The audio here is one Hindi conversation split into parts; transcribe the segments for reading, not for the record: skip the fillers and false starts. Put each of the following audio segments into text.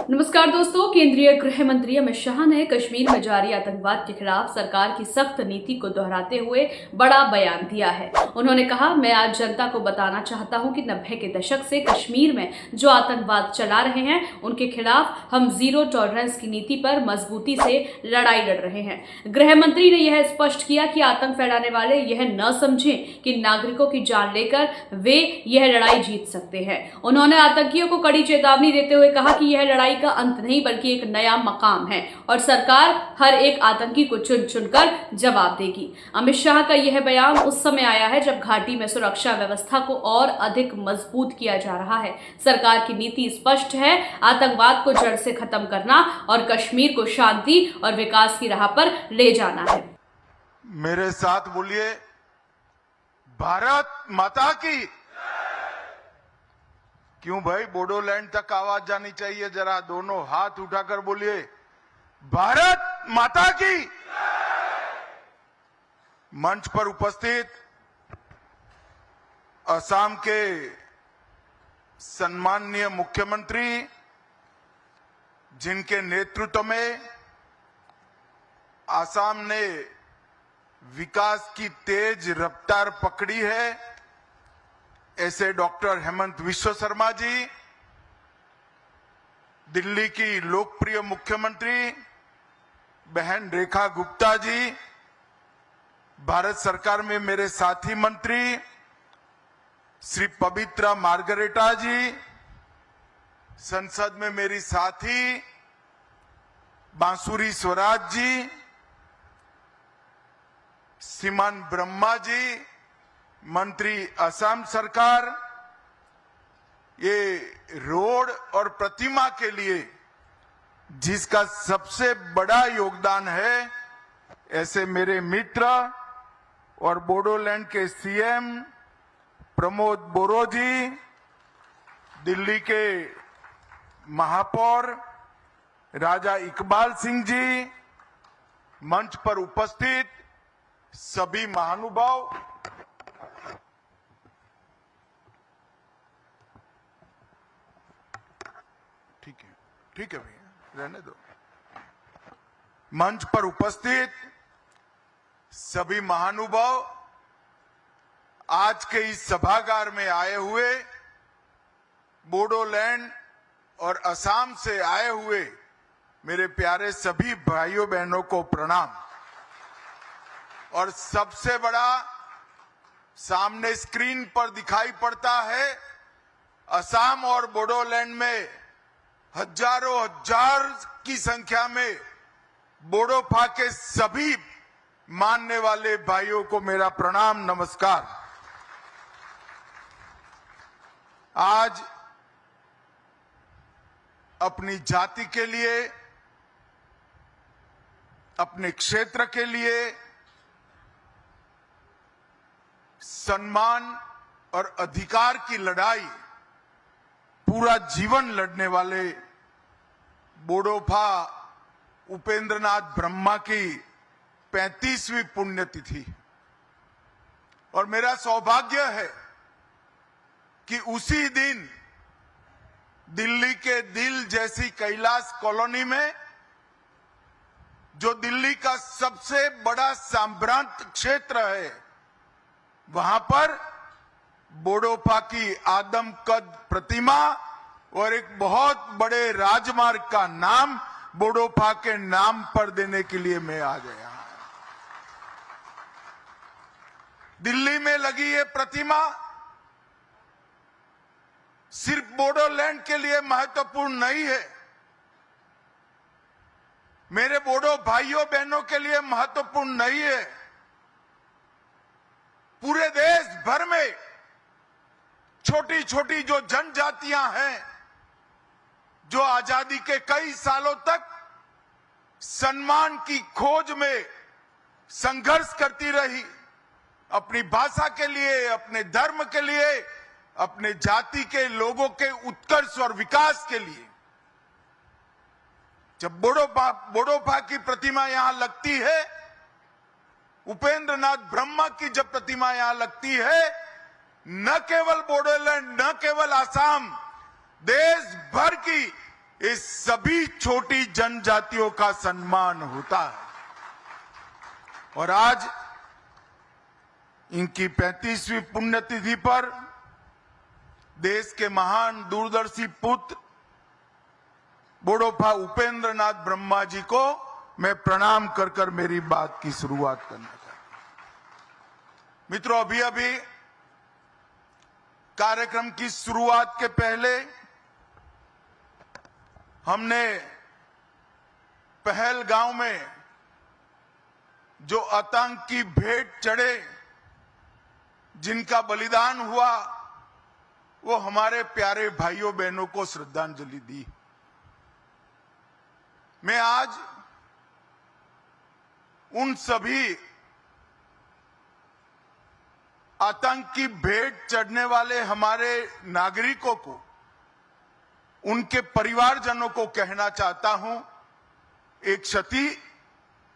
नमस्कार दोस्तों, केंद्रीय गृह मंत्री अमित शाह ने कश्मीर में जारी आतंकवाद के खिलाफ सरकार की सख्त नीति को दोहराते हुए बड़ा बयान दिया है। उन्होंने कहा, मैं आज जनता को बताना चाहता हूं कि 90 के दशक से कश्मीर में जो आतंकवाद चला रहे हैं उनके खिलाफ हम जीरो टॉलरेंस की नीति पर मजबूती से लड़ाई लड़ रहे हैं। गृह मंत्री ने यह स्पष्ट किया कि आतंक फैलाने वाले यह न समझें कि नागरिकों की जान लेकर वे यह लड़ाई जीत सकते हैं। उन्होंने आतंकियों को कड़ी चेतावनी देते हुए कहा कि यह लड़ाई का अंत नहीं बल्कि एक नया मकाम है और सरकार हर एक आतंकी को चुन चुनकर जवाब देगी। अमित शाह का यह बयान उस समय आया है जब घाटी में सुरक्षा व्यवस्था को और अधिक मजबूत किया जा रहा है। सरकार की नीति स्पष्ट है, आतंकवाद को जड़ से खत्म करना और कश्मीर को शांति और विकास की राह पर ले जाना है। मेरे साथ बोलिए, भारत माता की। क्यों भाई, बोडोलैंड तक आवाज जानी चाहिए। जरा दोनों हाथ उठाकर बोलिए, भारत माता की। मंच पर उपस्थित असम के सम्माननीय मुख्यमंत्री, जिनके नेतृत्व में असम ने विकास की तेज रफ्तार पकड़ी है, ऐसे डॉक्टर हेमंत विश्व शर्मा जी, दिल्ली की लोकप्रिय मुख्यमंत्री बहन रेखा गुप्ता जी, भारत सरकार में मेरे साथी मंत्री श्री पवित्रा मार्गरेटा जी, संसद में मेरी साथी बांसुरी स्वराज जी, श्रीमान ब्रह्मा जी, मंत्री असम सरकार, ये रोड और प्रतिमा के लिए जिसका सबसे बड़ा योगदान है, ऐसे मेरे मित्र और बोडोलैंड के सीएम प्रमोद बोरो जी, दिल्ली के महापौर राजा इकबाल सिंह जी, मंच पर उपस्थित सभी महानुभाव, ठीक है भैया, रहने दो। मंच पर उपस्थित सभी महानुभाव, आज के इस सभागार में आए हुए बोडोलैंड और असम से आए हुए मेरे प्यारे सभी भाइयों बहनों को प्रणाम। और सबसे बड़ा सामने स्क्रीन पर दिखाई पड़ता है, असम और बोडोलैंड में हजारों हजार की संख्या में बोडोफा के सभी मानने वाले भाइयों को मेरा प्रणाम, नमस्कार। आज अपनी जाति के लिए, अपने क्षेत्र के लिए सम्मान और अधिकार की लड़ाई पूरा जीवन लड़ने वाले बोडोफा उपेंद्रनाथ ब्रह्मा की 35वीं पुण्यतिथि, और मेरा सौभाग्य है कि उसी दिन दिल्ली के दिल जैसी कैलाश कॉलोनी में, जो दिल्ली का सबसे बड़ा संभ्रांत क्षेत्र है, वहां पर बोडोफा की आदमकद प्रतिमा और एक बहुत बड़े राजमार्ग का नाम बोडोफा के नाम पर देने के लिए मैं आ गया। दिल्ली में लगी ये प्रतिमा सिर्फ बोडोलैंड के लिए महत्वपूर्ण नहीं है, मेरे बोडो भाइयों बहनों के लिए महत्वपूर्ण नहीं है। पूरे देश भर में छोटी छोटी जो जनजातियां हैं, जो आजादी के कई सालों तक सम्मान की खोज में संघर्ष करती रही, अपनी भाषा के लिए, अपने धर्म के लिए, अपने जाति के लोगों के उत्कर्ष और विकास के लिए, जब बोडोफा की प्रतिमा यहां लगती है, उपेंद्रनाथ ब्रह्मा की जब प्रतिमा यहां लगती है, न केवल बोडोलैंड, न केवल असम, देश भर की इस सभी छोटी जनजातियों का सम्मान होता है। और आज इनकी 35वीं पुण्यतिथि पर देश के महान दूरदर्शी पुत्र बोडोफा उपेंद्र नाथ ब्रह्मा जी को मैं प्रणाम कर कर मेरी बात की शुरुआत करना चाहता हूं। मित्रों, अभी अभी कार्यक्रम की शुरुआत के पहले हमने पहलगांव में जो आतंक की भेंट चढ़े, जिनका बलिदान हुआ, वो हमारे प्यारे भाइयों बहनों को श्रद्धांजलि दी। मैं आज उन सभी आतंक की भेंट चढ़ने वाले हमारे नागरिकों को, उनके परिवारजनों को कहना चाहता हूं, एक क्षति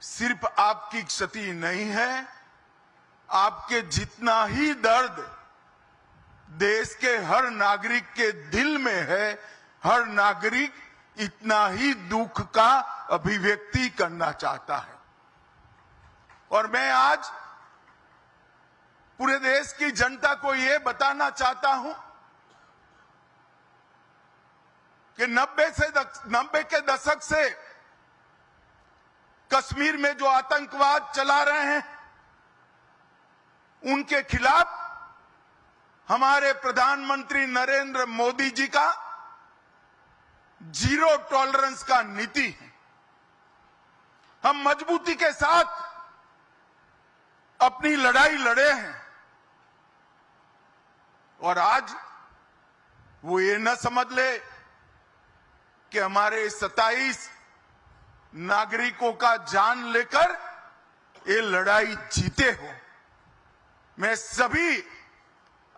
सिर्फ आपकी क्षति नहीं है, आपके जितना ही दर्द देश के हर नागरिक के दिल में है, हर नागरिक इतना ही दुख का अभिव्यक्ति करना चाहता है। और मैं आज पूरे देश की जनता को यह बताना चाहता हूं कि 90 के दशक से कश्मीर में जो आतंकवाद चला रहे हैं, उनके खिलाफ हमारे प्रधानमंत्री नरेंद्र मोदी जी का जीरो टॉलरेंस का नीति है। हम मजबूती के साथ अपनी लड़ाई लड़े हैं और आज वो ये न समझ ले कि हमारे 27 नागरिकों का जान लेकर ये लड़ाई जीते हो। मैं सभी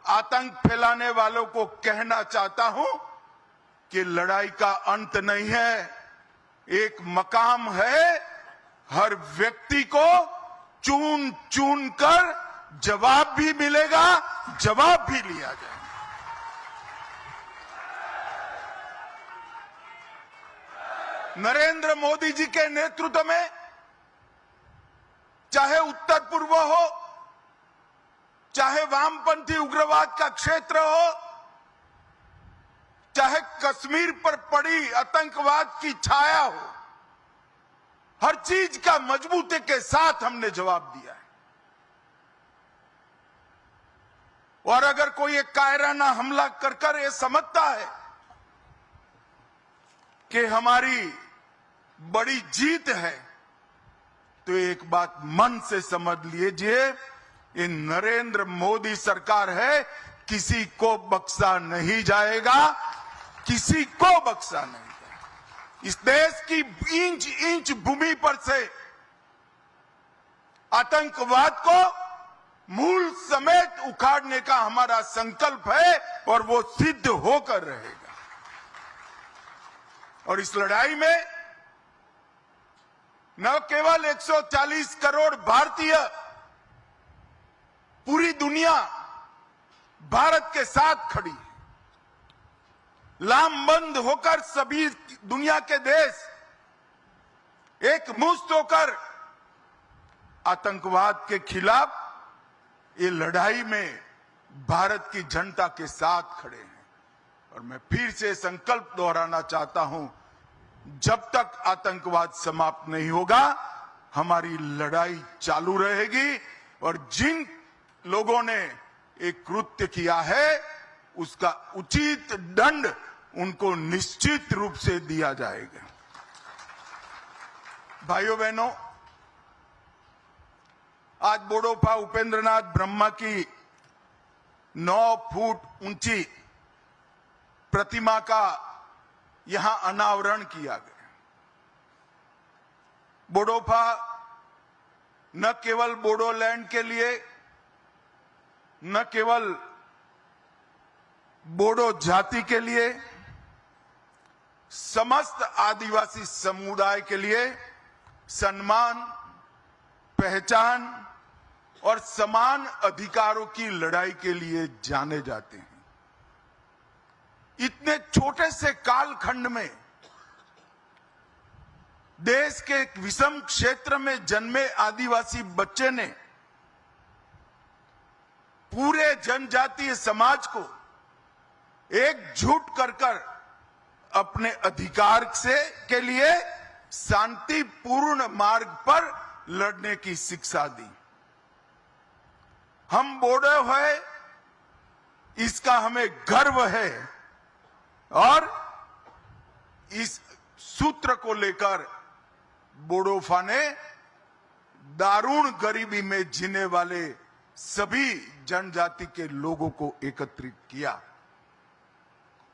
आतंक फैलाने वालों को कहना चाहता हूं कि लड़ाई का अंत नहीं है, एक मकाम है। हर व्यक्ति को चुन चुन कर जवाब भी मिलेगा, जवाब भी लिया जाएगा। नरेंद्र मोदी जी के नेतृत्व में चाहे उत्तर पूर्व हो, चाहे वामपंथी उग्रवाद का क्षेत्र हो, चाहे कश्मीर पर पड़ी आतंकवाद की छाया हो, हर चीज का मजबूती के साथ हमने जवाब दिया है। और अगर कोई एक कायराना हमला कर कर ये समझता है कि हमारी बड़ी जीत है, तो एक बात मन से समझ लीजिए, ये नरेंद्र मोदी सरकार है, किसी को बख्शा नहीं जाएगा, किसी को बख्शा नहीं जाएगा। इस देश की इंच इंच भूमि पर से आतंकवाद को मूल समेत उखाड़ने का हमारा संकल्प है और वो सिद्ध होकर रहेगा। और इस लड़ाई में न केवल 140 करोड़ भारतीय, पूरी दुनिया भारत के साथ खड़ी है। लामबंद होकर सभी दुनिया के देश एक मुश्त होकर आतंकवाद के खिलाफ ये लड़ाई में भारत की जनता के साथ खड़े हैं। और मैं फिर से संकल्प दोहराना चाहता हूं, जब तक आतंकवाद समाप्त नहीं होगा, हमारी लड़ाई चालू रहेगी। और जिन लोगों ने एक कृत्य किया है, उसका उचित दंड उनको निश्चित रूप से दिया जाएगा। भाइयों बहनों, आज बोडोफा उपेंद्र नाथ ब्रह्मा की 9 फुट ऊंची प्रतिमा का यहां अनावरण किया गया। बोडोफा न केवल बोडोलैंड के लिए, न केवल बोडो जाति के लिए, समस्त आदिवासी समुदाय के लिए सम्मान, पहचान और समान अधिकारों की लड़ाई के लिए जाने जाते हैं। इतने छोटे से कालखंड में देश के एक विषम क्षेत्र में जन्मे आदिवासी बच्चे ने पूरे जनजातीय समाज को एकजुट कर अपने अधिकार से के लिए शांतिपूर्ण मार्ग पर लड़ने की शिक्षा दी। हम बोडो है, इसका हमें गर्व है और इस सूत्र को लेकर बोडोफा ने दारुण गरीबी में जीने वाले सभी जनजाति के लोगों को एकत्रित किया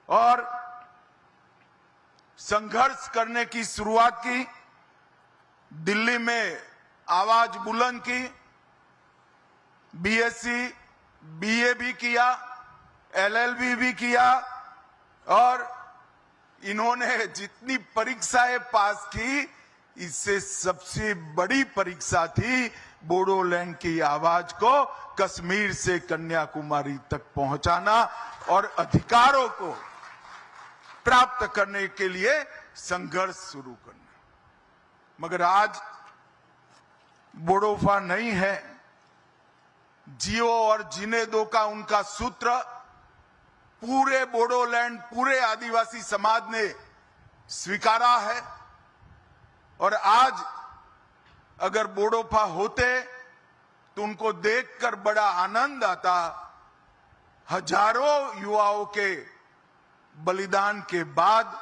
और संघर्ष करने की शुरुआत की। दिल्ली में आवाज बुलंद की, बीएससी, बीए भी किया, एलएलबी भी किया और इन्होंने जितनी परीक्षाएं पास की, इससे सबसे बड़ी परीक्षा थी बोडोलैंड की आवाज को कश्मीर से कन्याकुमारी तक पहुंचाना और अधिकारों को प्राप्त करने के लिए संघर्ष शुरू करना। मगर आज बोडोफा नहीं है, जियो और जीने दो का उनका सूत्र पूरे बोडोलैंड, पूरे आदिवासी समाज ने स्वीकारा है और आज अगर बोडोफा होते तो उनको देखकर बड़ा आनंद आता। हजारों युवाओं के बलिदान के बाद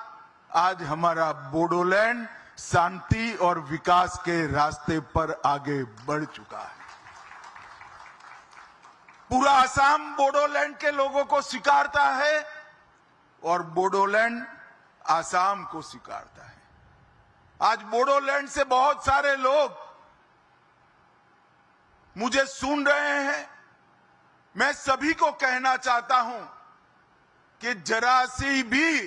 आज हमारा बोडोलैंड शांति और विकास के रास्ते पर आगे बढ़ चुका है। पूरा असम बोडोलैंड के लोगों को स्वीकारता है और बोडोलैंड असम को स्वीकारता है। आज बोडोलैंड से बहुत सारे लोग मुझे सुन रहे हैं। मैं सभी को कहना चाहता हूं कि जरा सी भी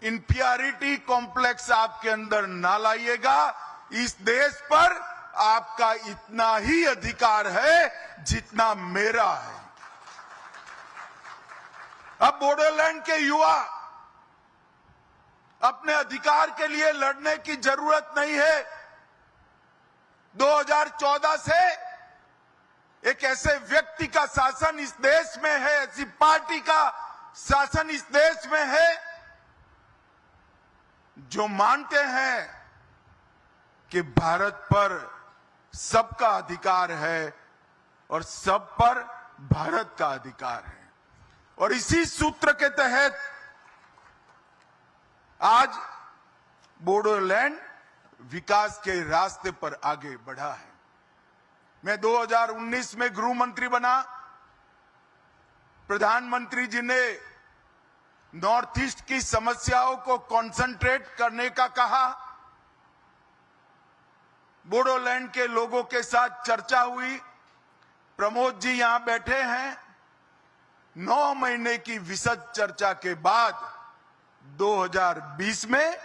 इंफीरियरिटी कॉम्प्लेक्स आपके अंदर ना लाइएगा। इस देश पर आपका इतना ही अधिकार है जितना मेरा है। अब बोडोलैंड के युवा अपने अधिकार के लिए लड़ने की जरूरत नहीं है। 2014 से एक ऐसे व्यक्ति का शासन इस देश में है, ऐसी पार्टी का शासन इस देश में है जो मानते हैं कि भारत पर सबका अधिकार है और सब पर भारत का अधिकार है। और इसी सूत्र के तहत आज बोडोलैंड विकास के रास्ते पर आगे बढ़ा है। मैं 2019 में गृह मंत्री बना। प्रधानमंत्री जी ने नॉर्थ ईस्ट की समस्याओं को कंसंट्रेट करने का कहा। बोडोलैंड के लोगों के साथ चर्चा हुई। प्रमोद जी यहां बैठे हैं। 9 महीने की विशद चर्चा के बाद 2020 में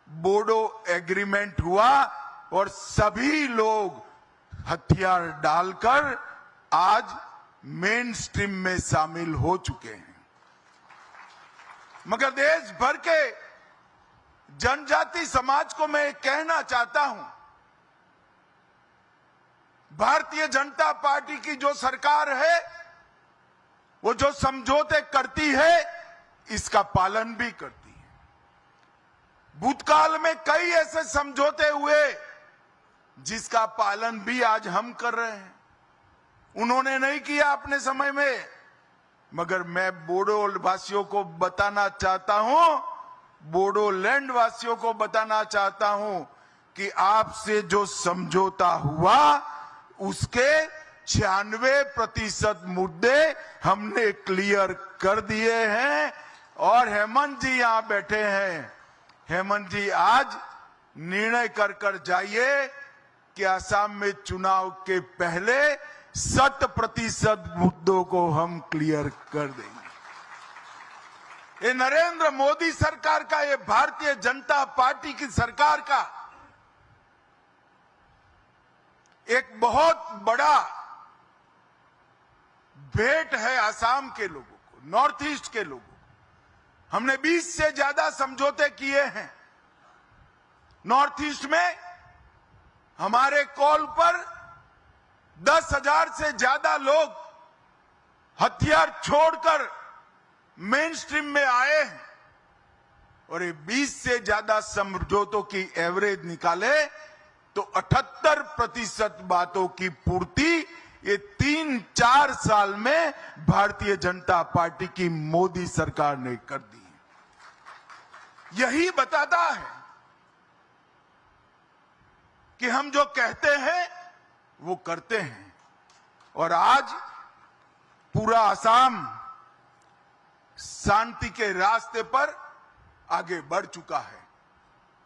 बोडो एग्रीमेंट हुआ और सभी लोग हथियार डालकर आज मेन स्ट्रीम में शामिल हो चुके हैं। मगर देश भर के जनजाति समाज को मैं कहना चाहता हूं, भारतीय जनता पार्टी की जो सरकार है वो जो समझौते करती है इसका पालन भी करती है। भूतकाल में कई ऐसे समझौते हुए जिसका पालन भी आज हम कर रहे हैं। उन्होंने नहीं किया अपने समय में, मगर मैं बोडो वासियों को बताना चाहता हूं, बोडोलैंड वासियों को बताना चाहता हूं कि आपसे जो समझौता हुआ उसके 96% मुद्दे हमने क्लियर कर दिए हैं। और हेमंत जी यहां बैठे हैं। हेमंत जी आज निर्णय कर जाइए कि असम में चुनाव के पहले 100% मुद्दों को हम क्लियर कर देंगे। ये नरेंद्र मोदी सरकार का, ये भारतीय जनता पार्टी की सरकार का एक बहुत बड़ा भेंट है असम के लोगों को, नॉर्थ ईस्ट के लोगों को। हमने 20 से ज्यादा समझौते किए हैं नॉर्थ ईस्ट में हमारे कॉल पर 10,000 से ज्यादा लोग हथियार छोड़कर मेन स्ट्रीम में आए हैं और ये 20 से ज्यादा समझौतों की एवरेज निकाले तो 78% बातों की पूर्ति ये 3-4 साल में भारतीय जनता पार्टी की मोदी सरकार ने कर दी। यही बताता है कि हम जो कहते हैं वो करते हैं और आज पूरा असम शांति के रास्ते पर आगे बढ़ चुका है।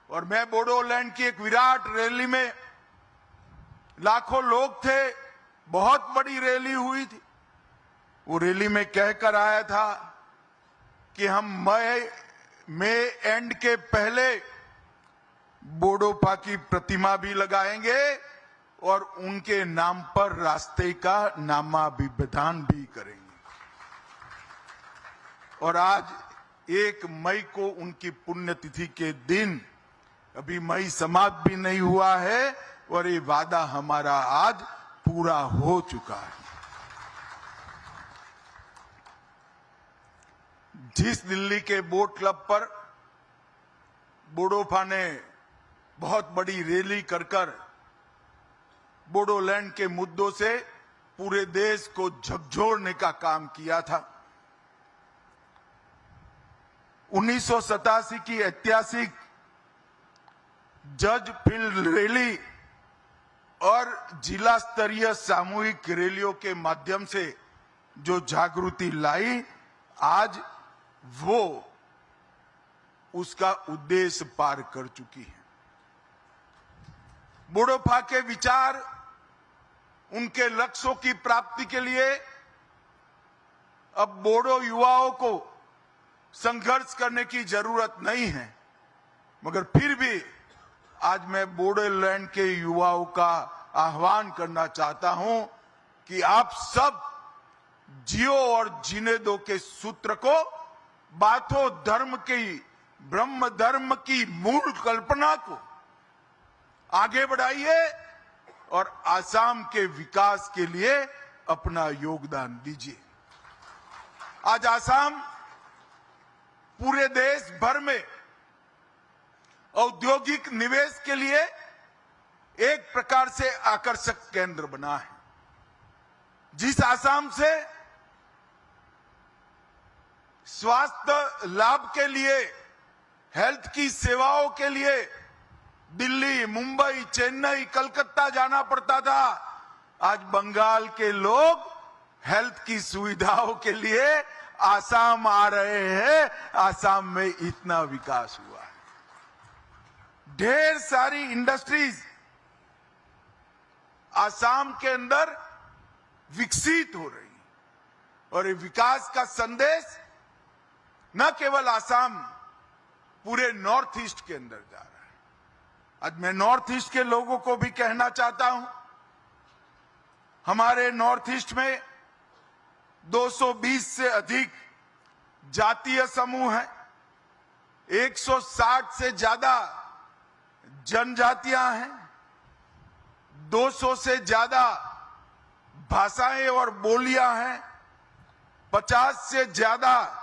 और मैं बोडोलैंड की एक विराट रैली में लाखों लोग थे, बहुत बड़ी रैली हुई थी। वो रैली में कहकर आया था कि हम मई एंड के पहले बोडोपा की प्रतिमा भी लगाएंगे और उनके नाम पर रास्ते का नामाभिधान भी करेंगे। और आज 1 मई को उनकी पुण्यतिथि के दिन, अभी मई समाप्त भी नहीं हुआ है और ये वादा हमारा आज पूरा हो चुका है। जिस दिल्ली के बोट क्लब पर बोडोपा ने बहुत बड़ी रैली कर बोडोलैंड के मुद्दों से पूरे देश को झकझोरने का काम किया था। 1987 की ऐतिहासिक जज फील्ड रैली और जिला स्तरीय सामूहिक रैलियों के माध्यम से जो जागृति लाई, आज वो उसका उद्देश्य पार कर चुकी है। बोडोपा के विचार, उनके लक्ष्यों की प्राप्ति के लिए अब बोडो युवाओं को संघर्ष करने की जरूरत नहीं है, मगर फिर भी आज मैं बोडोलैंड के युवाओं का आह्वान करना चाहता हूं कि आप सब जियो और जीने दो के सूत्र को, बाथो धर्म की, ब्रह्म धर्म की मूल कल्पना को आगे बढ़ाइए और आसाम के विकास के लिए अपना योगदान दीजिए। आज आसाम पूरे देश भर में औद्योगिक निवेश के लिए एक प्रकार से आकर्षक केंद्र बना है। जिस आसाम से स्वास्थ्य लाभ के लिए, हेल्थ की सेवाओं के लिए दिल्ली, मुंबई, चेन्नई, कलकत्ता जाना पड़ता था, आज बंगाल के लोग हेल्थ की सुविधाओं के लिए आसाम आ रहे हैं। आसाम में इतना विकास हुआ है। ढेर सारी इंडस्ट्रीज आसाम के अंदर विकसित हो रही और ये विकास का संदेश न केवल आसाम, पूरे नॉर्थ ईस्ट के अंदर जा रहा है। आज मैं नॉर्थ ईस्ट के लोगों को भी कहना चाहता हूं, हमारे नॉर्थ ईस्ट में 220 से अधिक जातीय समूह हैं, 160 से ज्यादा जनजातियां हैं, 200 से ज्यादा भाषाएं और बोलियां हैं, 50 से ज्यादा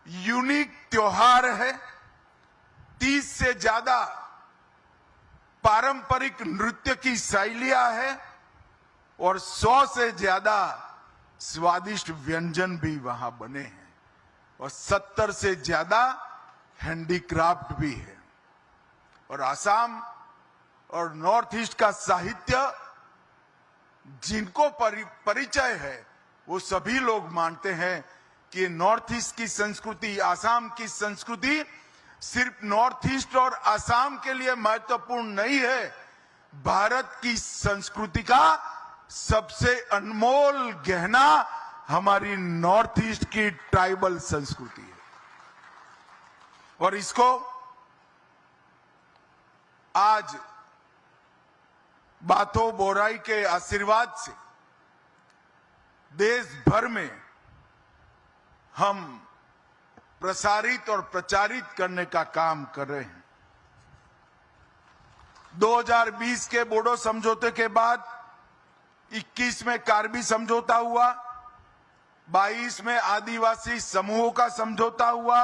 यूनिक त्योहार है, 30 से ज्यादा पारंपरिक नृत्य की शैलियां हैं और 100 से ज्यादा स्वादिष्ट व्यंजन भी वहां बने हैं और 70 से ज्यादा हैंडीक्राफ्ट भी है। और आसाम और नॉर्थ ईस्ट का साहित्य जिनको परिचय है, वो सभी लोग मानते हैं कि नॉर्थ ईस्ट की संस्कृति, आसाम की संस्कृति सिर्फ नॉर्थ ईस्ट और आसाम के लिए महत्वपूर्ण नहीं है, भारत की संस्कृति का सबसे अनमोल गहना हमारी नॉर्थ ईस्ट की ट्राइबल संस्कृति है। और इसको आज बाथो बोराई के आशीर्वाद से देश भर में हम प्रसारित और प्रचारित करने का काम कर रहे हैं। 2020 के बोडो समझौते के बाद 21 में कार्बी समझौता हुआ, 22 में आदिवासी समूहों का समझौता हुआ,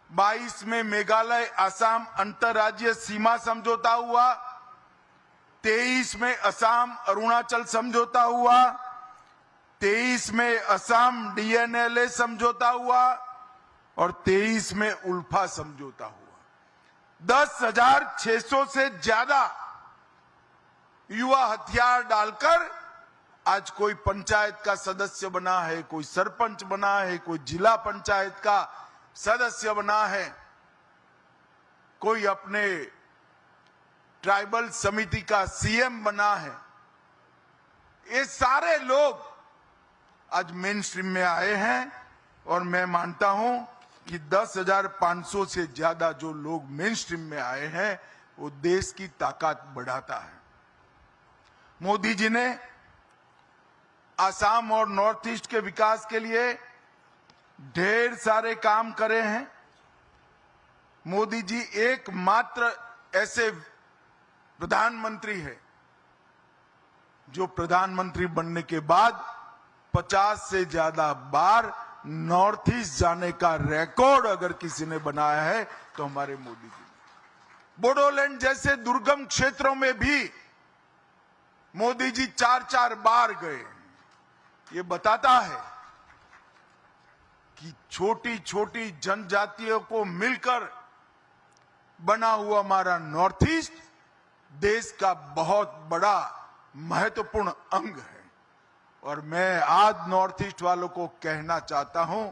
22 में मेघालय असम अंतर्राज्यीय सीमा समझौता हुआ, 23 में असम अरुणाचल समझौता हुआ, 23 में असम डीएनएलए समझौता हुआ और 23 में उल्फा समझौता हुआ। 10,600 से ज्यादा युवा हथियार डालकर आज कोई पंचायत का सदस्य बना है, कोई सरपंच बना है, कोई जिला पंचायत का सदस्य बना है, कोई अपने ट्राइबल समिति का सीएम बना है। ये सारे लोग आज मेन स्ट्रीम में आए हैं और मैं मानता हूं कि 10,500 से ज्यादा जो लोग मेन स्ट्रीम में आए हैं वो देश की ताकत बढ़ाता है। मोदी जी ने असम और नॉर्थ ईस्ट के विकास के लिए ढेर सारे काम करे हैं। मोदी जी एकमात्र ऐसे प्रधानमंत्री है जो प्रधानमंत्री बनने के बाद 50 से ज्यादा बार नॉर्थ ईस्ट जाने का रिकॉर्ड अगर किसी ने बनाया है तो हमारे मोदी जी ने। बोडोलैंड जैसे दुर्गम क्षेत्रों में भी मोदी जी 4-4 बार गए। ये बताता है कि छोटी छोटी जनजातियों को मिलकर बना हुआ हमारा नॉर्थ ईस्ट देश का बहुत बड़ा महत्वपूर्ण अंग है। और मैं आज नॉर्थ ईस्ट वालों को कहना चाहता हूं,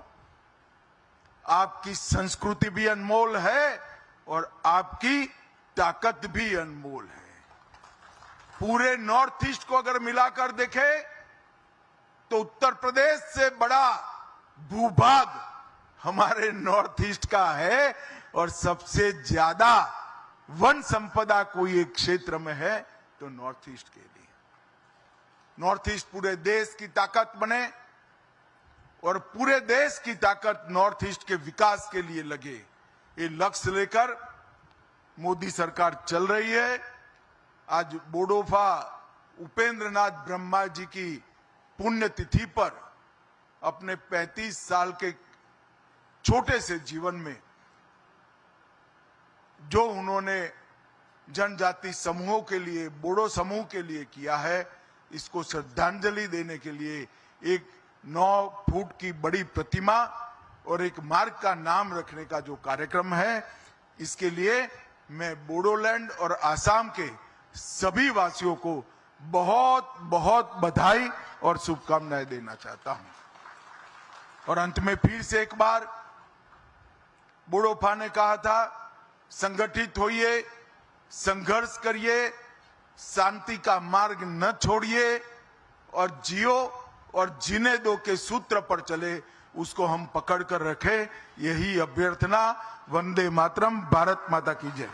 आपकी संस्कृति भी अनमोल है और आपकी ताकत भी अनमोल है। पूरे नॉर्थ ईस्ट को अगर मिलाकर देखें तो उत्तर प्रदेश से बड़ा भूभाग हमारे नॉर्थ ईस्ट का है और सबसे ज्यादा वन संपदा कोई एक क्षेत्र में है तो नॉर्थ ईस्ट के लिए। नॉर्थ ईस्ट पूरे देश की ताकत बने और पूरे देश की ताकत नॉर्थ ईस्ट के विकास के लिए लगे, ये लक्ष्य लेकर मोदी सरकार चल रही है। आज बोडोफा उपेंद्र नाथ ब्रह्मा जी की पुण्यतिथि पर अपने 35 साल के छोटे से जीवन में जो उन्होंने जनजाति समूहों के लिए, बोडो समूह के लिए किया है, इसको श्रद्धांजलि देने के लिए एक 9 फुट की बड़ी प्रतिमा और एक मार्ग का नाम रखने का जो कार्यक्रम है, इसके लिए मैं बोडोलैंड और आसाम के सभी वासियों को बहुत बहुत बधाई और शुभकामनाएं देना चाहता हूं। और अंत में फिर से एक बार बोडोफा ने कहा था, संगठित होइए, संघर्ष करिए, शांति का मार्ग न छोड़िए और जियो और जीने दो के सूत्र पर चले, उसको हम पकड़ कर रखें। यही अभ्यर्थना। वंदे मातरम। भारत माता की जय।